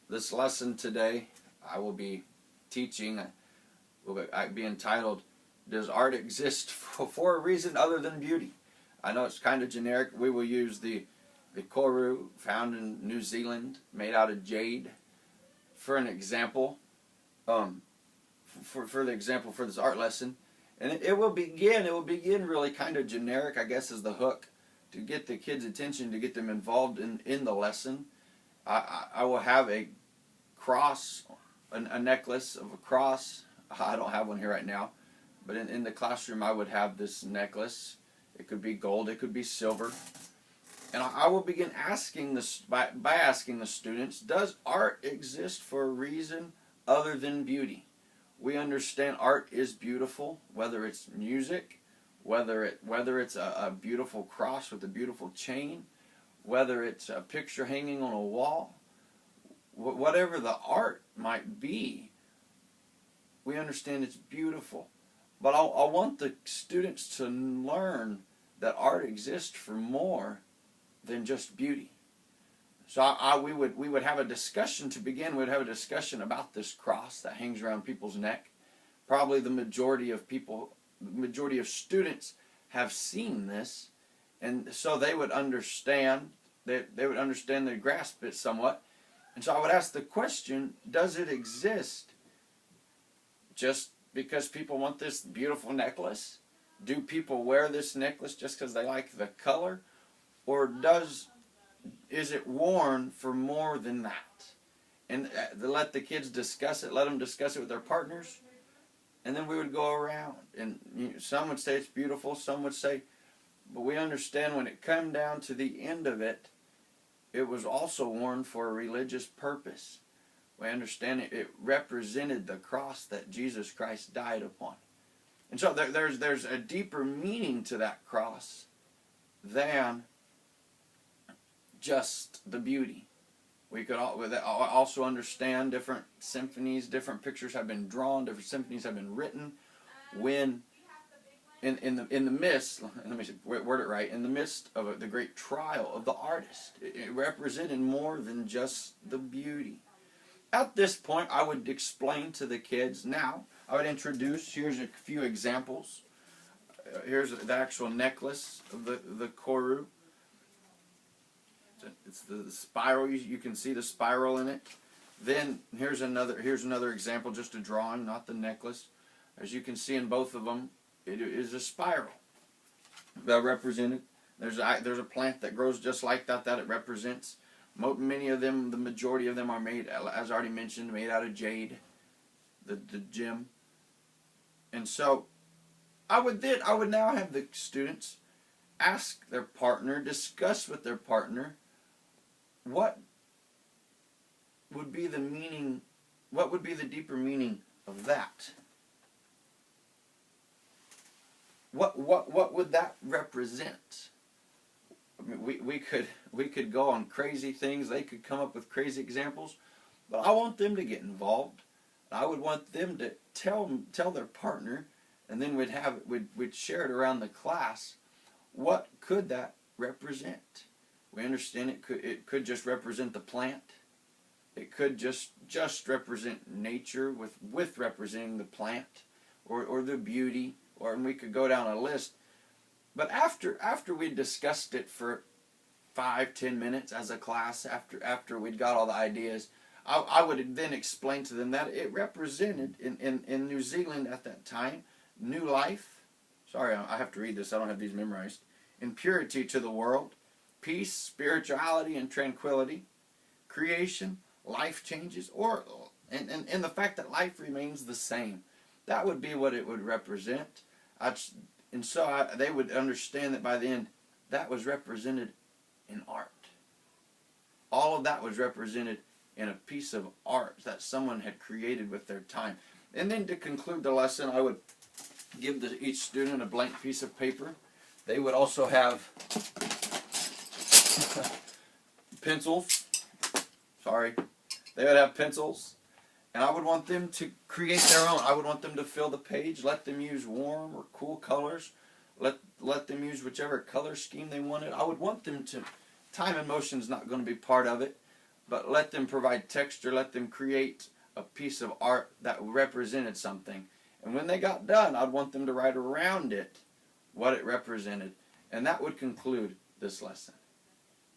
This lesson today, I will be teaching, will be entitled, Does Art Exist for a Reason Other Than Beauty? I know it's kind of generic. We will use the Koru, found in New Zealand, made out of jade, for an example, for the example for this art lesson. And it will begin really kind of generic, I guess, as the hook, to get the kids' attention, to get them involved in the lesson. I will have a cross, a necklace of a cross. I don't have one here right now, but in the classroom I would have this necklace. It could be gold, it could be silver. And I will begin asking by asking the students, does art exist for a reason other than beauty? We understand art is beautiful, whether it's music, whether it's a beautiful cross with a beautiful chain, whether it's a picture hanging on a wall, whatever the art might be, we understand it's beautiful. But I want the students to learn that art exists for more than just beauty. So we would have a discussion to begin. We'd have a discussion about this cross that hangs around people's neck. Probably the majority of students have seen this, and so they would understand. They would understand, they'd grasp it somewhat. And so I would ask the question, does it exist just because people want this beautiful necklace? Do people wear this necklace just because they like the color? Or is it worn for more than that? And let the kids discuss it, let them discuss it with their partners, and then we would go around. And some would say it's beautiful, some would say, but we understand when it come down to the end of it, it was also worn for a religious purpose. We understand it represented the cross that Jesus Christ died upon. And so there's a deeper meaning to that cross than just the beauty. We could also understand different symphonies, different pictures have been drawn, different symphonies have been written when in the midst, let me word it right, in the midst of the great trial of the artist. It represented more than just the beauty. At this point, I would explain to the kids. Now, I would introduce, here's a few examples. Here's the actual necklace of the Koru. It's the spiral. You can see the spiral in it. Then here's another example, just a drawing, not the necklace. As you can see in both of them, it is a spiral that represented. There's a plant that grows just like that it represents. Many of them, the majority of them are made, as I already mentioned, made out of jade, the gem. And so I would now have the students ask their partner, discuss with their partner, what would be the meaning, what would be the deeper meaning of that? What would that represent? I mean, we could go on crazy things. They could come up with crazy examples, but I want them to get involved. I would want them to tell their partner, and then we'd share it around the class. What could that represent? We understand it could just represent the plant. It could just represent nature with representing the plant, or the beauty, and we could go down a list. But after we discussed it for 5-10 minutes as a class, after we'd got all the ideas, I would then explain to them that it represented in New Zealand at that time new life. Sorry, I have to read this. I don't have these memorized. In purity to the world, peace, spirituality, and tranquility, creation, life changes, and the fact that life remains the same. That would be what it would represent. And so they would understand that by the end, that was represented in art. All of that was represented in a piece of art that someone had created with their time. And then to conclude the lesson, I would give each student a blank piece of paper. They would also have pencils. Sorry. They would have pencils. And I would want them to create their own. I would want them to fill the page. Let them use warm or cool colors. Let them use whichever color scheme they wanted. I would want them to, time and motion is not going to be part of it. but let them provide texture, let them create a piece of art that represented something. And when they got done, I'd want them to write around it what it represented. And that would conclude this lesson.